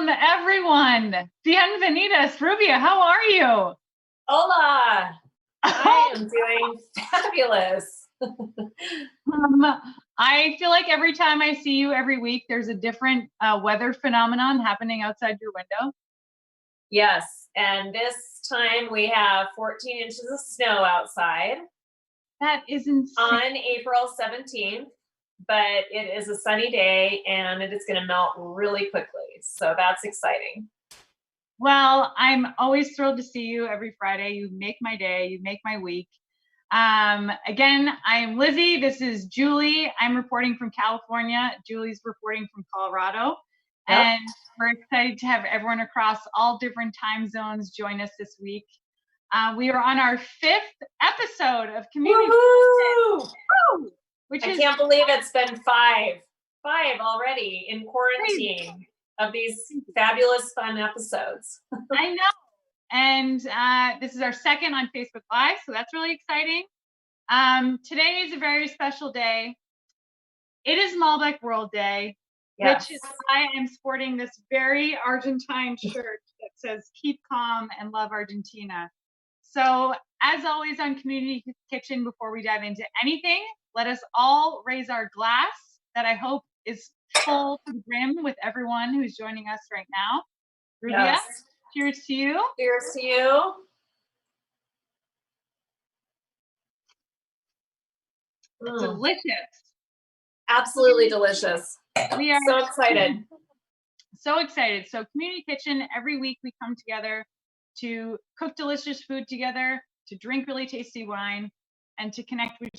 Welcome, everyone. Bienvenidos, Rubia. How are you? Hola. I am doing fabulous. I feel like every time I see you every week, there's a different weather phenomenon happening outside your window. Yes, and this time we have 14 inches of snow outside. That is insane. On April 17th, but it is a sunny day and it is going to melt really quickly. So that's exciting. Well, I'm always thrilled to see you every Friday. You make my day, you make my week. Again, I'm Lizzy. This is Julie. I'm reporting from California. Julie's reporting from Colorado. Yep. And we're excited to have everyone across all different time zones join us this week. We are on our 5th episode of Community. Woo! Which I can't believe it's been five already in quarantine of these fabulous fun episodes. I know. And this is our second on Facebook Live, so that's really exciting. Today is a very special day. It is Malbec World Day, yes. Which is why I'm sporting this very Argentine shirt that says "Keep Calm and Love Argentina." So, as always on Community Kitchen, before we dive into anything, let us all raise our glass that I hope is full to the brim with everyone who's joining us right now. Rubia, yes. Cheers to you. Cheers to you. Delicious. Absolutely delicious. We are so excited. So excited. So Community Kitchen, every week we come together to cook delicious food together, to drink really tasty wine, and to connect with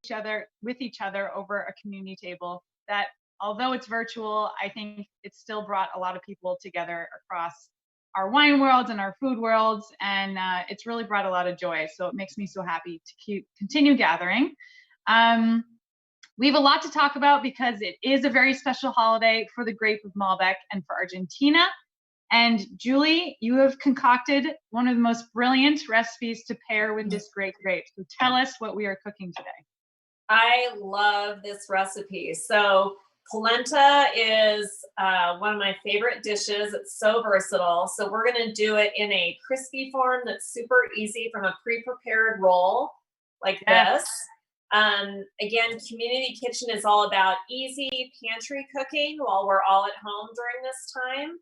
each other over a community table that, although it's virtual, I think it still brought a lot of people together across our wine worlds and our food worlds, and it's really brought a lot of joy. So it makes me so happy to continue gathering. We have a lot to talk about because it is a very special holiday for the grape of Malbec and for Argentina. And Julie, you have concocted one of the most brilliant recipes to pair with this great grape. So tell us what we are cooking today. I love this recipe. So polenta is one of my favorite dishes. It's so versatile. So we're going to do it in a crispy form that's super easy from a pre-prepared roll like this. Again, Community Kitchen is all about easy pantry cooking while we're all at home during this time.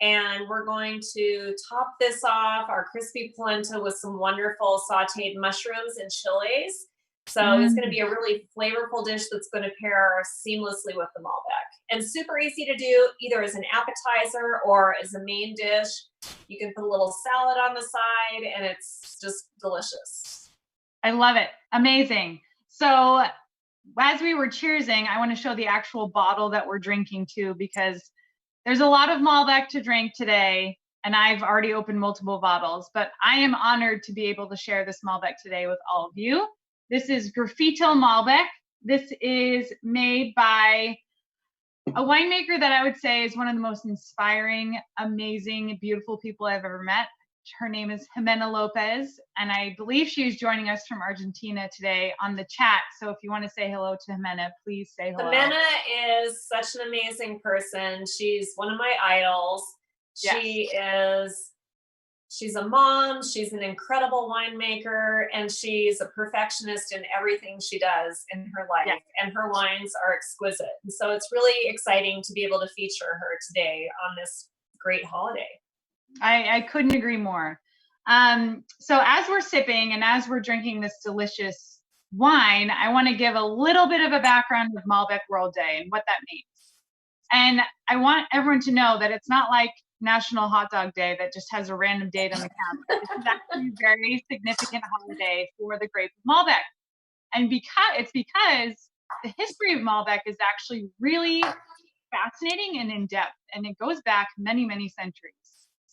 And we're going to top this off, our crispy polenta, with some wonderful sauteed mushrooms and chilies. So it's going to be a really flavorful dish that's going to pair seamlessly with the Malbec. And super easy to do either as an appetizer or as a main dish. You can put a little salad on the side and it's just delicious. I love it. Amazing. So as we were cheersing, I want to show the actual bottle that we're drinking too, because there's a lot of Malbec to drink today, and I've already opened multiple bottles, but I am honored to be able to share this Malbec today with all of you. This is Graffito Malbec. This is made by a winemaker that I would say is one of the most inspiring, amazing, beautiful people I've ever met. Her name is Jimena Lopez, and I believe she's joining us from Argentina today on the chat. So if you want to say hello to Jimena, please say hello. Jimena is such an amazing person. She's one of my idols. Yes. She's a mom, she's an incredible winemaker, and she's a perfectionist in everything she does in her life. Yes. And her wines are exquisite. And so it's really exciting to be able to feature her today on this great holiday. I couldn't agree more. So as we're sipping and as we're drinking this delicious wine, I want to give a little bit of a background of Malbec World Day and what that means. And I want everyone to know that it's not like National Hot Dog Day that just has a random date on the calendar. This is actually a very significant holiday for the grape of Malbec. And because the history of Malbec is actually really fascinating and in-depth, and it goes back many, many centuries.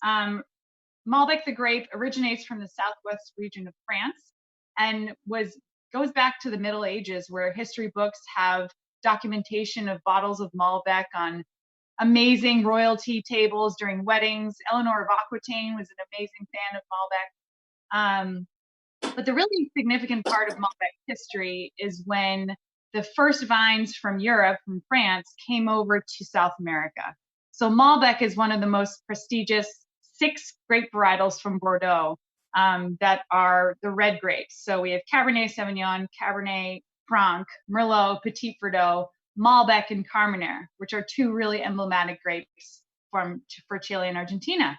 Malbec the grape originates from the southwest region of France and goes back to the Middle Ages, where history books have documentation of bottles of Malbec on amazing royalty tables during weddings. Eleanor of Aquitaine was an amazing fan of Malbec. But the really significant part of Malbec history is when the first vines from Europe, from France, came over to South America. So Malbec is one of the most prestigious 6 grape varietals from Bordeaux that are the red grapes. So we have Cabernet Sauvignon, Cabernet Franc, Merlot, Petit Verdot, Malbec, and Carmenere, which are 2 really emblematic grapes for Chile and Argentina.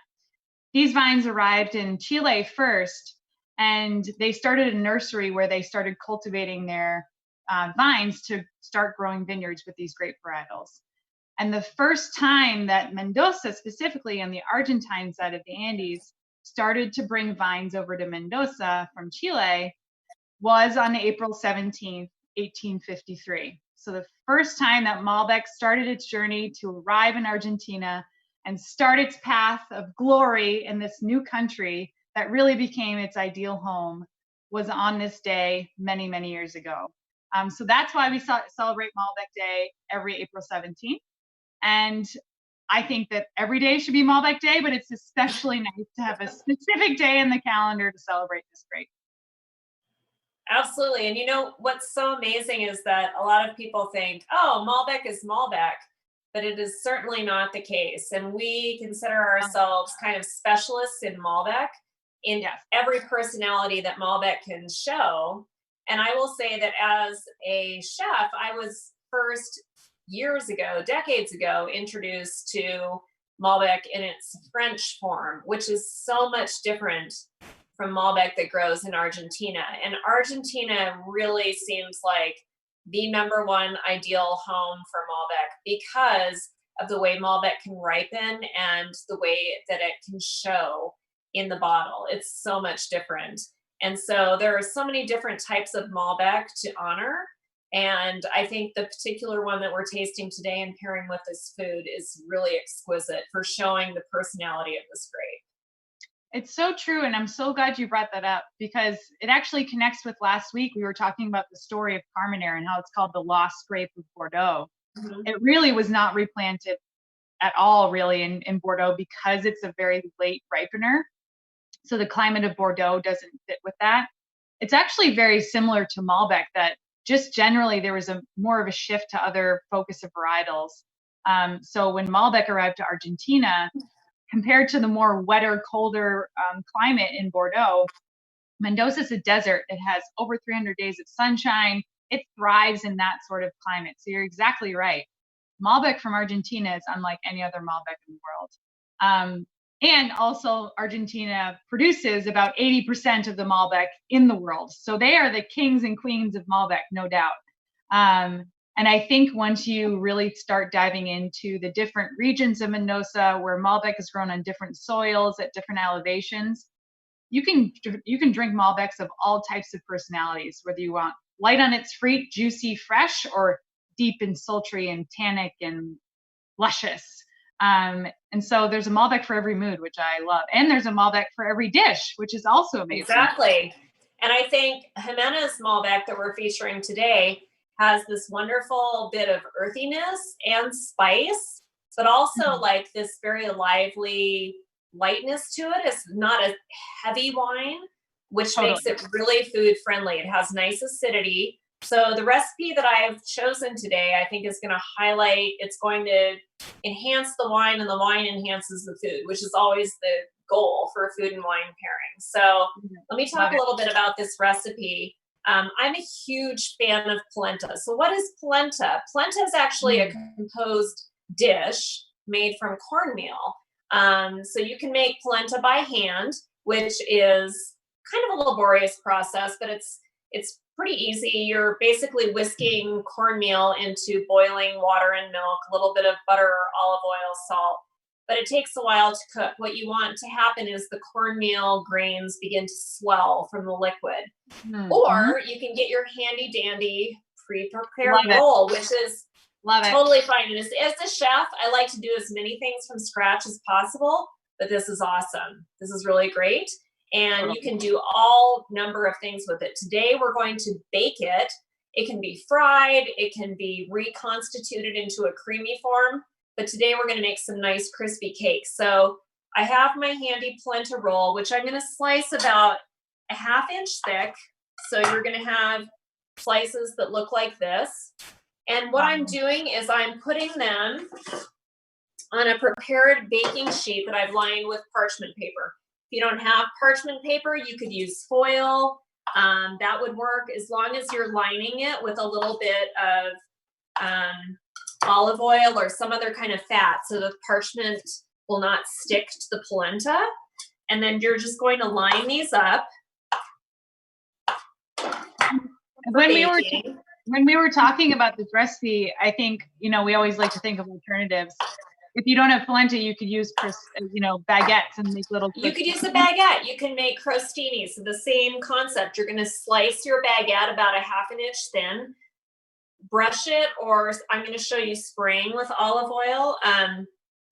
These vines arrived in Chile first, and they started a nursery where they started cultivating their vines to start growing vineyards with these grape varietals. And the first time that Mendoza, specifically on the Argentine side of the Andes, started to bring vines over to Mendoza from Chile was on April 17th, 1853. So the first time that Malbec started its journey to arrive in Argentina and start its path of glory in this new country that really became its ideal home was on this day many, many years ago. So that's why we celebrate Malbec Day every April 17th. And I think that every day should be Malbec Day, but it's especially nice to have a specific day in the calendar to celebrate this grape. Absolutely. And you know, what's so amazing is that a lot of people think, oh, Malbec is Malbec, but it is certainly not the case. And we consider ourselves kind of specialists in Malbec, in every personality that Malbec can show. And I will say that as a chef, I was first years ago, decades ago, introduced to Malbec in its French form, which is so much different from Malbec that grows in Argentina. And Argentina really seems like the #1 ideal home for Malbec because of the way Malbec can ripen and the way that it can show in the bottle. It's so much different. And so there are so many different types of Malbec to honor. And I think the particular one that we're tasting today and pairing with this food is really exquisite for showing the personality of this grape. It's so true. And I'm so glad you brought that up because it actually connects with last week. We were talking about the story of Carmenere and how it's called the lost grape of Bordeaux. Mm-hmm. It really was not replanted at all, really, in Bordeaux because it's a very late ripener. So the climate of Bordeaux doesn't fit with that. It's actually very similar to Malbec that just generally there was more of a shift to other focus of varietals. So when Malbec arrived to Argentina, compared to the more wetter, colder climate in Bordeaux, Mendoza is a desert. It has over 300 days of sunshine. It thrives in that sort of climate. So you're exactly right. Malbec from Argentina is unlike any other Malbec in the world. And also Argentina produces about 80% of the Malbec in the world. So they are the kings and queens of Malbec, no doubt. And I think once you really start diving into the different regions of Mendoza where Malbec is grown on different soils at different elevations, you can drink Malbecs of all types of personalities, whether you want light on its feet, juicy, fresh, or deep and sultry and tannic and luscious. And so there's a Malbec for every mood, which I love. And there's a Malbec for every dish, which is also amazing. Exactly. And I think Jimena's Malbec that we're featuring today has this wonderful bit of earthiness and spice, but also like this very lively lightness to it. It's not a heavy wine, which makes it really food friendly. It has nice acidity. So the recipe that I've chosen today, I think is going to highlight, it's going to enhance the wine and the wine enhances the food, which is always the goal for a food and wine pairing. So let me talk a little bit about this recipe. I'm a huge fan of polenta. So what is polenta? Polenta is actually a composed dish made from cornmeal. So you can make polenta by hand, which is kind of a laborious process, but it's pretty easy. You're basically whisking cornmeal into boiling water and milk, a little bit of butter, olive oil, salt, but it takes a while to cook. What you want to happen is the cornmeal grains begin to swell from the liquid. Or you can get your handy dandy pre-prepared roll, which is totally fine. And as a chef, I like to do as many things from scratch as possible, but this is awesome. This is really great. And you can do all number of things with it. Today, we're going to bake it. It can be fried. It can be reconstituted into a creamy form. But today, we're going to make some nice crispy cakes. So I have my handy polenta roll, which I'm going to slice about a 1/2 inch thick. So you're going to have slices that look like this. And what I'm doing is I'm putting them on a prepared baking sheet that I've lined with parchment paper. If you don't have parchment paper, you could use foil. That would work as long as you're lining it with a little bit of olive oil or some other kind of fat so the parchment will not stick to the polenta. And then you're just going to line these up. When we were talking about this recipe, I think, you know, we always like to think of alternatives. If you don't have polenta, you could use, you know, baguettes and make little. You could use a baguette. You can make crostini. So the same concept. You're going to slice your baguette about a 1/2 inch thin, brush it, or I'm going to show you spraying with olive oil.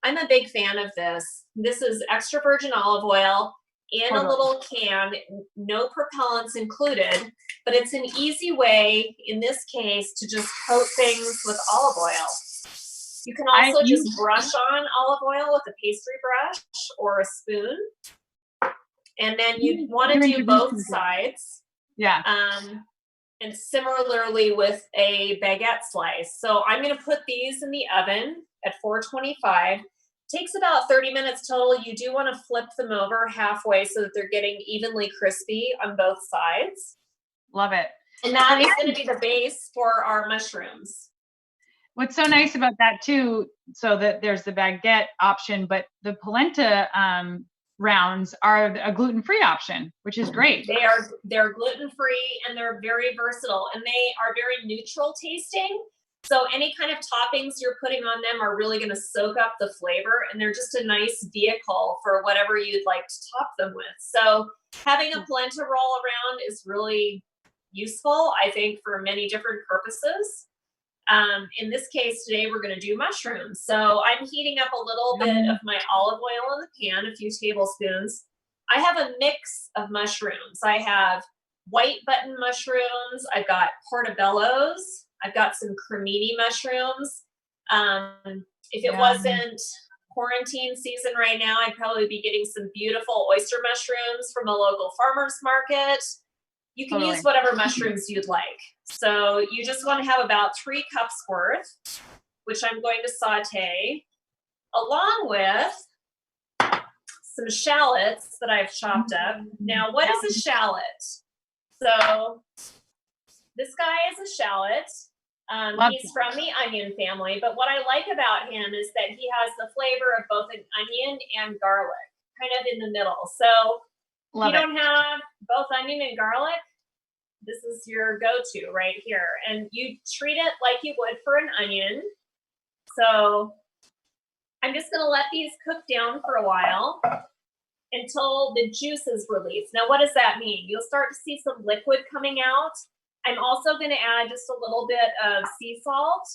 I'm a big fan of this. This is extra virgin olive oil in a little can, no propellants included, but it's an easy way, in this case, to just coat things with olive oil. You can also just brush on olive oil with a pastry brush or a spoon. And then you want to do both sides. Yeah. And similarly with a baguette slice. So I'm going to put these in the oven at 425. Takes about 30 minutes total. You do want to flip them over halfway so that they're getting evenly crispy on both sides. Love it. And that is going to be the base for our mushrooms. What's so nice about that too, so that there's the baguette option, but the polenta rounds are a gluten-free option, which is great. They're gluten-free and they're very versatile and they are very neutral tasting. So any kind of toppings you're putting on them are really going to soak up the flavor, and they're just a nice vehicle for whatever you'd like to top them with. So having a polenta roll around is really useful, I think, for many different purposes. In this case today, we're going to do mushrooms. So I'm heating up a little bit of my olive oil in the pan, a few tablespoons. I have a mix of mushrooms. I have white button mushrooms. I've got portobellos. I've got some cremini mushrooms. If it wasn't quarantine season right now, I'd probably be getting some beautiful oyster mushrooms from a local farmer's market. You can use whatever mushrooms you'd like. So you just want to have about 3 cups worth, which I'm going to saute, along with some shallots that I've chopped up. Now, what is a shallot? So this guy is a shallot. He's from the onion family, but what I like about him is that he has the flavor of both an onion and garlic, kind of in the middle. So if you don't have both onion and garlic, this is your go-to right here. And you treat it like you would for an onion. So I'm just going to let these cook down for a while until the juice is released. Now, what does that mean? You'll start to see some liquid coming out. I'm also going to add just a little bit of sea salt,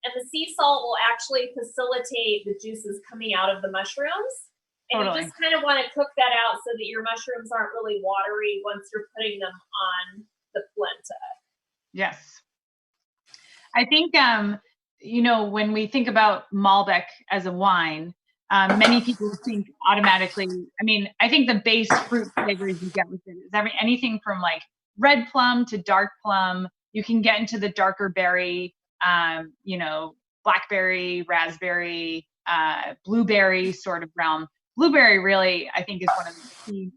and the sea salt will actually facilitate the juices coming out of the mushrooms. And you just kind of want to cook that out so that your mushrooms aren't really watery once you're putting them on the polenta. Yes. I think, you know, when we think about Malbec as a wine, many people think automatically, I mean, I think the base fruit flavors you get with it is anything from like red plum to dark plum. You can get into the darker berry, you know, blackberry, raspberry, blueberry sort of realm. Blueberry really, I think, is one of the key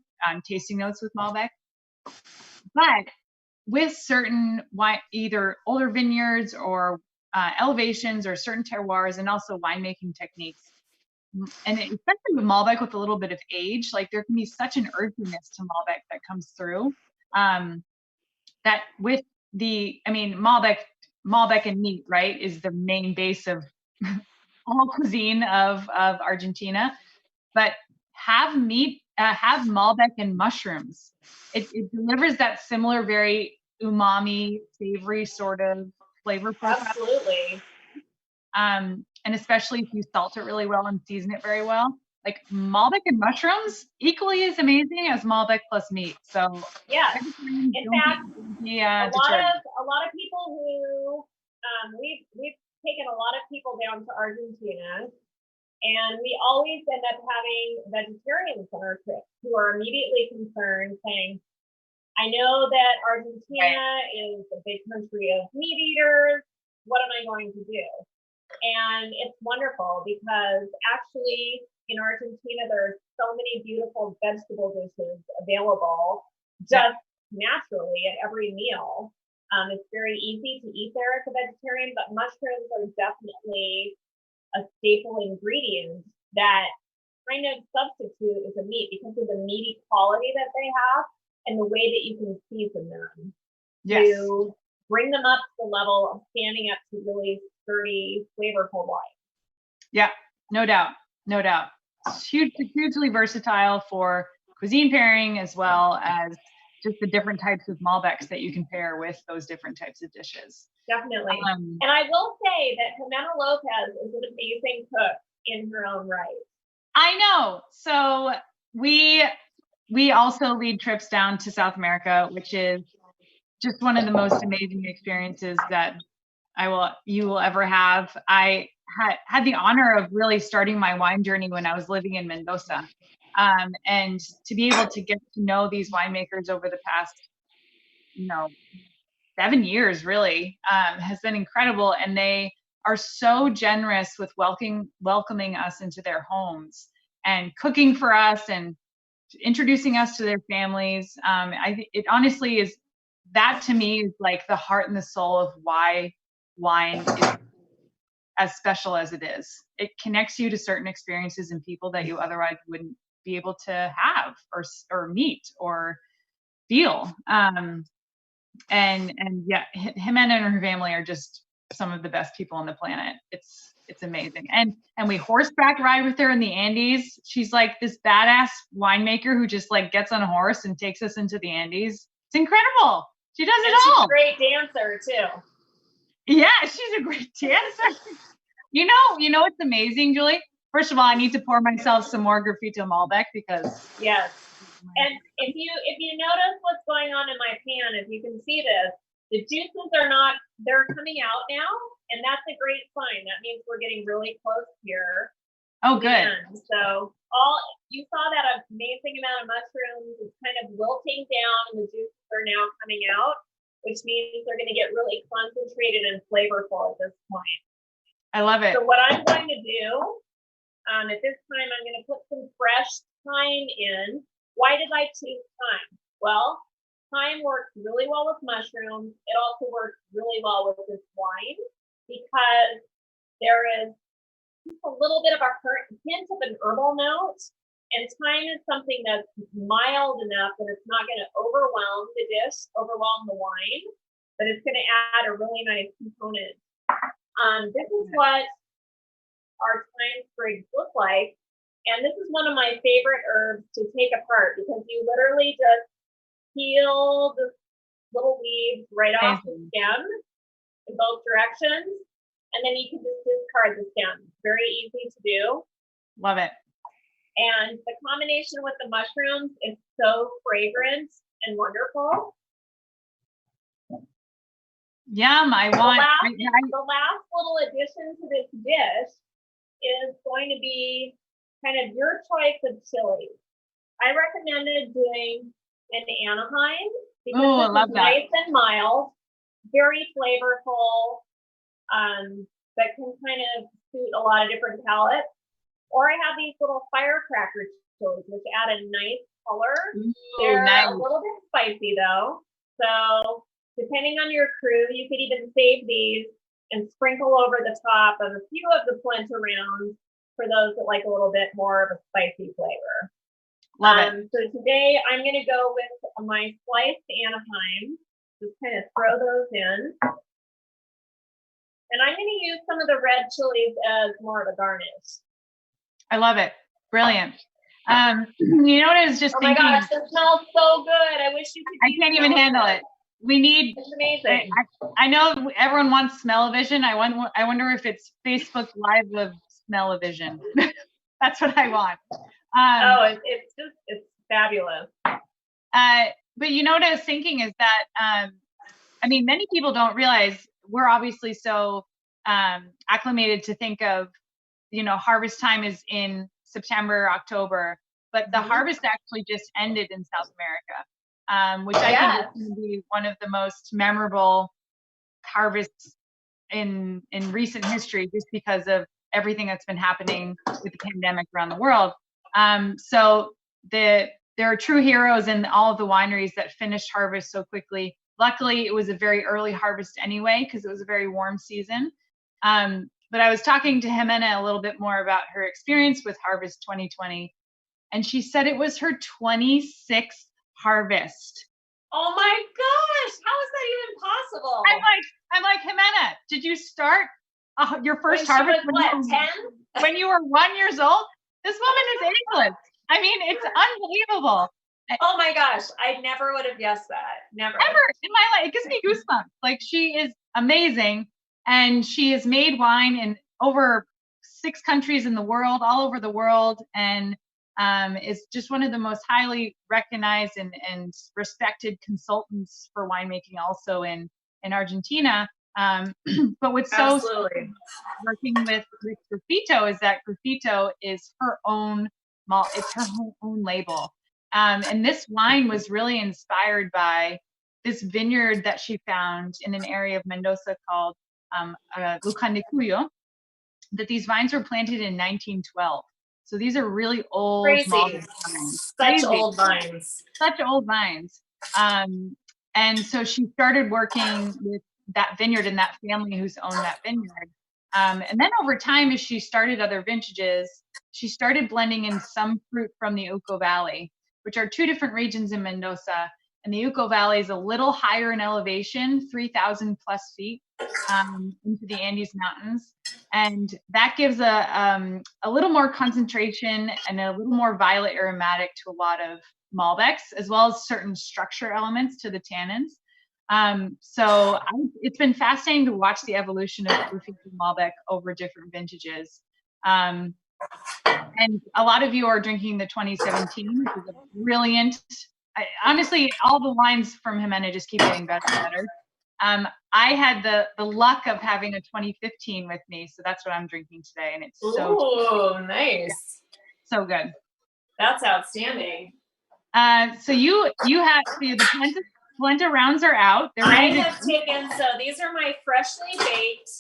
tasting notes with Malbec. But with certain either older vineyards or elevations or certain terroirs, and also winemaking techniques, and especially with Malbec with a little bit of age, like there can be such an earthiness to Malbec that comes through. That with Malbec and meat, right, is the main base of all cuisine of Argentina. But have Malbec and mushrooms. It delivers that similar, very umami, savory sort of flavor profile. Absolutely. And especially if you salt it really well and season it very well. Like Malbec and mushrooms, equally as amazing as Malbec plus meat. So yeah, in fact, a lot of people who we've taken a lot of people down to Argentina, and we always end up having vegetarians on our trip who are immediately concerned, saying, "I know that Argentina is a big country of meat eaters. What am I going to do?" And it's wonderful because actually in Argentina, there's so many beautiful vegetable dishes available just naturally at every meal. It's very easy to eat there as a vegetarian, but mushrooms are definitely a staple ingredient that kind of substitute as a meat because of the meaty quality that they have and the way that you can season them to bring them up to the level of standing up to really sturdy, flavorful wine. Yeah, no doubt, no doubt. It's hugely versatile for cuisine pairing as well as just the different types of Malbecs that you can pair with those different types of dishes. Definitely. And I will say that Jimena Lopez is an amazing cook in her own right. I know. So we also lead trips down to South America, which is just one of the most amazing experiences that you will ever have. I had the honor of really starting my wine journey when I was living in Mendoza. And to be able to get to know these winemakers over the past, 7 years really, has been incredible. And they are so generous with welcoming us into their homes and cooking for us and introducing us to their families. It honestly is, that to me is like the heart and the soul of why wine is as special as it is. It connects you to certain experiences and people that you otherwise wouldn't be able to have or meet or feel. And yeah, Jimena and her family are just some of the best people on the planet. It's amazing. And we horseback ride with her in the Andes. She's like this badass winemaker who just like gets on a horse and takes us into the Andes. It's incredible. She does it all. She's a great dancer too. Yeah, she's a great dancer. You know what's amazing, Julie? First of all, I need to pour myself some more Graffito Malbec because yes. And if you notice what's going on in my pan, if you can see this, the juices they're coming out now, and that's a great sign. That means we're getting really close here. Oh, good. So you saw that amazing amount of mushrooms is kind of wilting down, and the juices are now coming out, which means they're going to get really concentrated and flavorful at this point. I love it. So what I'm going to do at this time, I'm going to put some fresh thyme in. Why did I choose thyme? Well, thyme works really well with mushrooms. It also works really well with this wine because there is a little bit of a hint of an herbal note. And thyme is something that's mild enough that it's not going to overwhelm the dish, overwhelm the wine, but it's going to add a really nice component. This is what our thyme sprigs look like. And this is one of my favorite herbs to take apart because you literally just peel the little leaves right off the stem in both directions. And then you can just discard the stem. Very easy to do. Love it. And the combination with the mushrooms is so fragrant and wonderful. Yum, I want. The last little addition to this dish is going to be kind of your choice of chili. I recommended doing an Anaheim because it's nice and mild, very flavorful, that can kind of suit a lot of different palates. Or I have these little firecracker chilies, which add a nice color. They're a little bit spicy though. So depending on your crew, you could even save these and sprinkle over the top of a few of the polenta rounds for those that like a little bit more of a spicy flavor. Love it. So today I'm going to go with my sliced Anaheim. Just kind of throw those in. And I'm going to use some of the red chilies as more of a garnish. I love it. Brilliant. You know what I was just thinking? Oh my gosh, this smells so good. I wish you could. I can't even handle it. It's amazing. I know everyone wants smell-o-vision. I wonder if it's Facebook Live of smell-o-vision. That's what I want. It's fabulous. But you know what I was thinking is that, many people don't realize we're obviously so acclimated to think of, harvest time is in September, October, but the harvest actually just ended in South America, which I think is going to be one of the most memorable harvests in recent history, just because of everything that's been happening with the pandemic around the world. So there are true heroes in all of the wineries that finished harvest so quickly. Luckily, it was a very early harvest anyway, because it was a very warm season. But I was talking to Jimena a little bit more about her experience with Harvest 2020, and she said it was her 26th harvest. Oh my gosh, how is that even possible? I'm like, Jimena, did you start your first when harvest was, what, 10? when you were 1 year old? This woman is ageless. I mean, it's unbelievable. Oh my gosh, I never would have guessed that. Never. Ever in my life. It gives me goosebumps. Like, she is amazing, and she has made wine in over 6 countries in the world, all over the world, and is just one of the most highly recognized and respected consultants for winemaking also in Argentina. But what's so working with Graffito is that Graffito is her own malt. It's her own label. And this wine was really inspired by this vineyard that she found in an area of Mendoza called Lucan de Cuyo, that these vines were planted in 1912. So these are really old. Crazy. Such old vines. Such old vines. And so she started working with that vineyard and that family who's owned that vineyard. And then over time, as she started other vintages, she started blending in some fruit from the Uco Valley, which are 2 different regions in Mendoza. And the Uco Valley is a little higher in elevation, 3,000 plus feet into the Andes Mountains. And that gives a little more concentration and a little more violet aromatic to a lot of Malbecs, as well as certain structure elements to the tannins. It's been fascinating to watch the evolution of Graffito Malbec over different vintages. And a lot of you are drinking the 2017, which is a brilliant. Honestly, all the wines from Jimena just keep getting better and better. I had the luck of having a 2015 with me, so that's what I'm drinking today, and it's so nice, so good. That's outstanding. So you have the polenta rounds are out. They're ready. So these are my freshly baked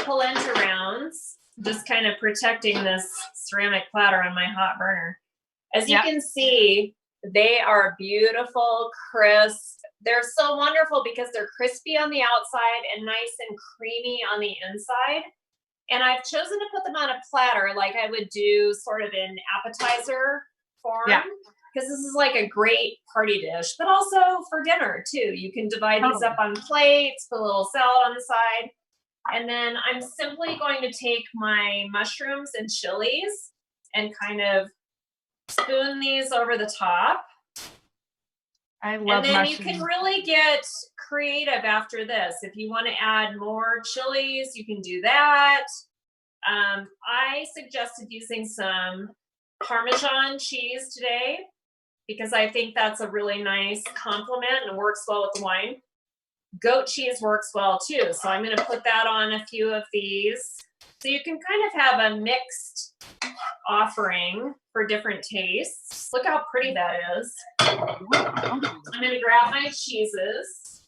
polenta rounds. Just kind of protecting this ceramic platter on my hot burner. As you can see, they are beautiful, crisp. They're so wonderful because they're crispy on the outside and nice and creamy on the inside. And I've chosen to put them on a platter like I would do sort of in appetizer form. Yeah. Because this is like a great party dish, but also for dinner too. You can divide these up on plates, put a little salad on the side. And then I'm simply going to take my mushrooms and chilies and kind of spoon these over the top. I love And then mushrooms. You can really get creative after this. If you want to add more chilies, you can do that. I suggested using some Parmesan cheese today because I think that's a really nice complement and works well with the wine. Goat cheese works well too. So I'm going to put that on a few of these. So you can kind of have a mixed offering for different tastes. Look how pretty that is. I'm going to grab my cheeses.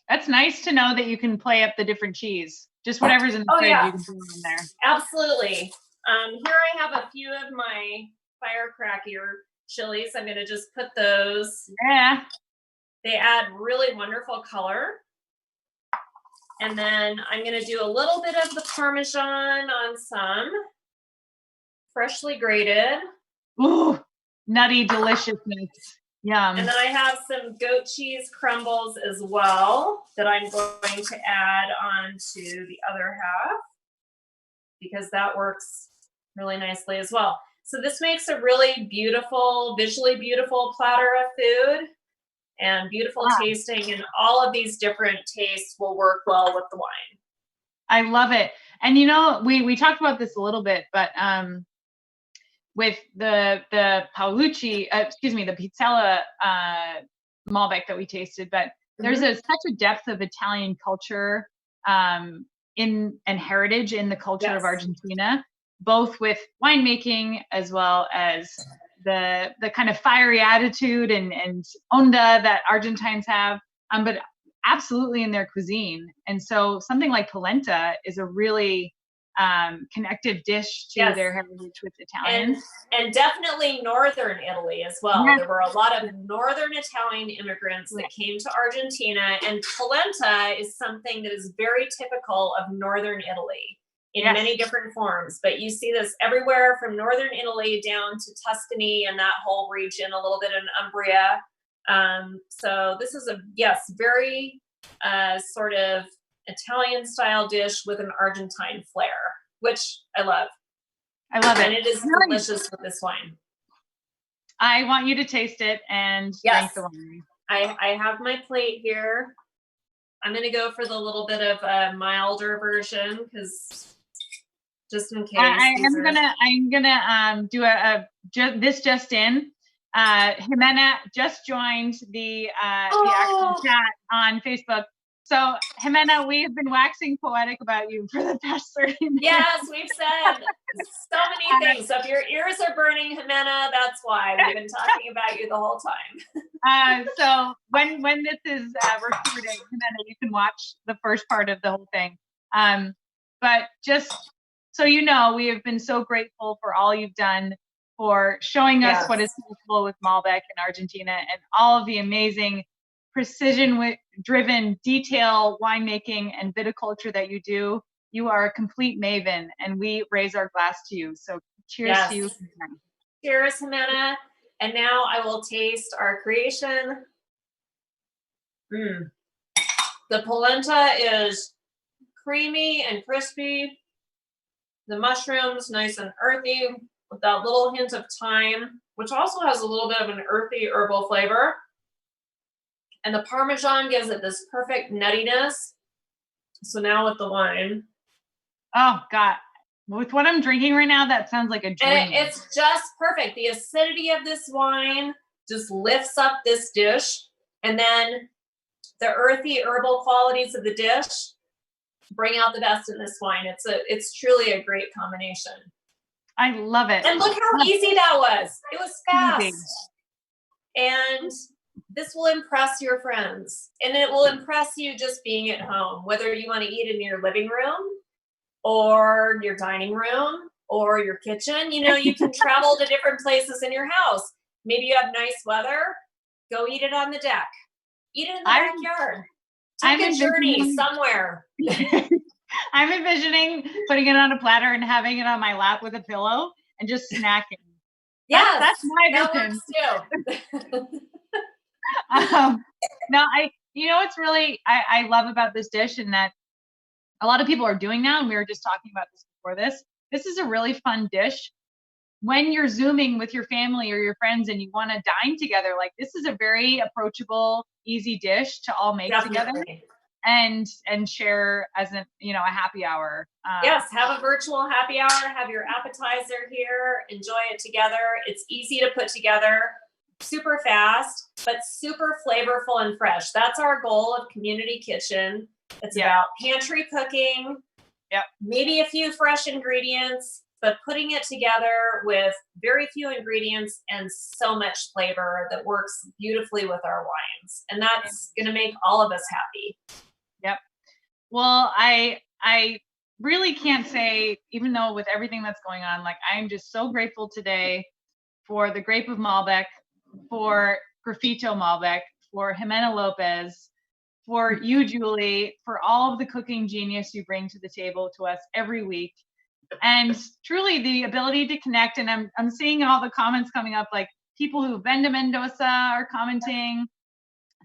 That's nice to know that you can play up the different cheese. Just whatever's in the fridge, you can put in there. Absolutely. Here I have a few of my firecracker chilies. I'm going to just put those. Yeah. They add really wonderful color. And then I'm going to do a little bit of the Parmesan on some. Freshly grated. Ooh, nutty deliciousness. Yum. And then I have some goat cheese crumbles as well that I'm going to add on to the other half because that works really nicely as well. So this makes a really beautiful, visually beautiful platter of food and beautiful tasting, and all of these different tastes will work well with the wine. I love it. And you know, we talked about this a little bit, but with the Paolucci, the Pizzella Malbec that we tasted, but there's such a depth of Italian culture and heritage in the culture of Argentina, both with winemaking as well as the kind of fiery attitude and onda that Argentines have. But absolutely in their cuisine. And so something like polenta is a really connective dish to their heritage with Italians. And definitely Northern Italy as well. Yes. There were a lot of Northern Italian immigrants that came to Argentina, and polenta is something that is very typical of Northern Italy in many different forms. But you see this everywhere from Northern Italy down to Tuscany and that whole region, a little bit in Umbria. So this is a, very sort of Italian style dish with an Argentine flair, which I love. I love it. And it is delicious with this wine. I want you to taste it and drink the wine. I have my plate here. I'm going to go for the little bit of a milder version because just in case. I'm gonna do this just in. Jimena just joined the actual chat on Facebook. So Jimena, we have been waxing poetic about you for the past 30 minutes. Yes, we've said so many things. So if your ears are burning, Jimena, that's why we've been talking about you the whole time. So when this is recorded, Jimena, you can watch the first part of the whole thing. But just so you know, we have been so grateful for all you've done for showing us what is possible with Malbec in Argentina and all of the amazing precision-driven detail winemaking and viticulture that you do. You are a complete maven, and we raise our glass to you. So cheers to you. Cheers, Jimena. And now I will taste our creation. The polenta is creamy and crispy. The mushrooms, nice and earthy with that little hint of thyme, which also has a little bit of an earthy herbal flavor. And the Parmesan gives it this perfect nuttiness. So now with the wine. Oh God, with what I'm drinking right now, that sounds like a dream. And it's just perfect. The acidity of this wine just lifts up this dish. And then the earthy herbal qualities of the dish bring out the best in this wine. It's truly a great combination. I love it. And look how easy that was. It was fast. Easy. And this will impress your friends, and it will impress you just being at home, whether you want to eat in your living room or your dining room or your kitchen. You know, you can travel to different places in your house. Maybe you have nice weather. Go eat it on the deck. Eat it in the backyard. Take a journey somewhere. I'm envisioning putting it on a platter and having it on my lap with a pillow and just snacking. Yes, that's my vision. Too. No, what's really I love about this dish, and that a lot of people are doing now, and we were just talking about this before this. This is a really fun dish when you're Zooming with your family or your friends and you want to dine together. Like, this is a very approachable, easy dish to all make together and share as a happy hour. Yes, have a virtual happy hour, have your appetizer here, enjoy it together. It's easy to put together, super fast, but super flavorful and fresh. That's our goal of Community Kitchen. It's about pantry cooking, maybe a few fresh ingredients, but putting it together with very few ingredients and so much flavor that works beautifully with our wines. And that's going to make all of us happy. Yep. Well, I really can't say, even though with everything that's going on, like, I'm just so grateful today for the Grape of Malbec, for Graffito Malbec, for Jimena Lopez, for you, Julie, for all of the cooking genius you bring to the table to us every week. And truly the ability to connect. And I'm seeing all the comments coming up, like people who've been to Mendoza are commenting,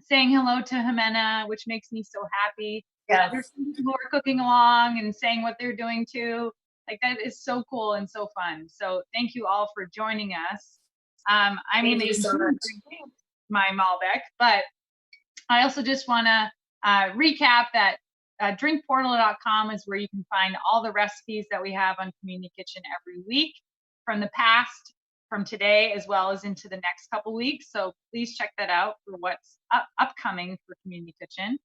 saying hello to Jimena, which makes me so happy. Yes. There's some people who are cooking along and saying what they're doing too. Like, that is so cool and so fun. So thank you all for joining us. I'm going to continue my Malbec, but I also just want to recap that drinkportal.com is where you can find all the recipes that we have on Community Kitchen every week from the past, from today, as well as into the next couple weeks. So please check that out for what's upcoming for Community Kitchen.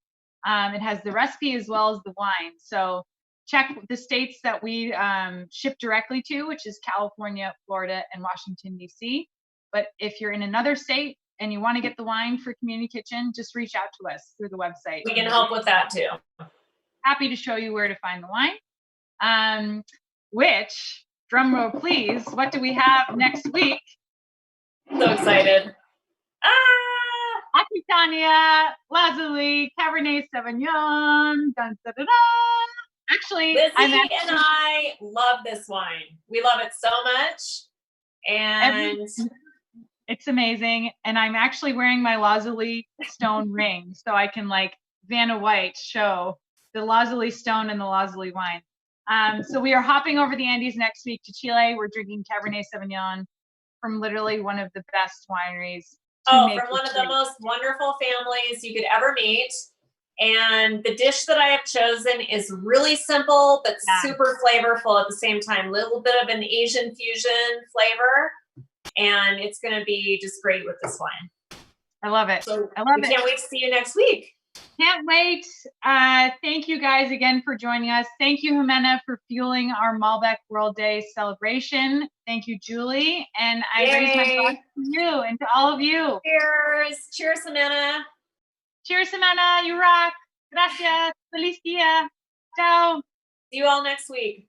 It has the recipe as well as the wine. So check the states that we ship directly to, which is California, Florida, and Washington, D.C. But if you're in another state and you want to get the wine for Community Kitchen, just reach out to us through the website. We can help with that too. Happy to show you where to find the wine. Which, drum roll please, what do we have next week? So excited. Aquitania, Lazuli, Cabernet Sauvignon, dun, da, da, da. Actually, Lizzy and I love this wine. We love it so much. And it's amazing. And I'm actually wearing my Lazuli stone ring so I can like Vanna White show the Lazuli stone and the Lazuli wine. So we are hopping over the Andes next week to Chile. We're drinking Cabernet Sauvignon from literally one of the best wineries. From one of the most wonderful families you could ever meet. And the dish that I have chosen is really simple, but super flavorful at the same time. A little bit of an Asian fusion flavor. And it's going to be just great with this wine. I love it. So I love it. Can't wait to see you next week. Can't wait. Thank you guys again for joining us. Thank you, Jimena, for fueling our Malbec World Day celebration. Thank you, Julie. And I raise my glass to you and to all of you. Cheers. Cheers, Jimena. Cheers, Jimena. You rock. Gracias. Feliz dia. Ciao. See you all next week.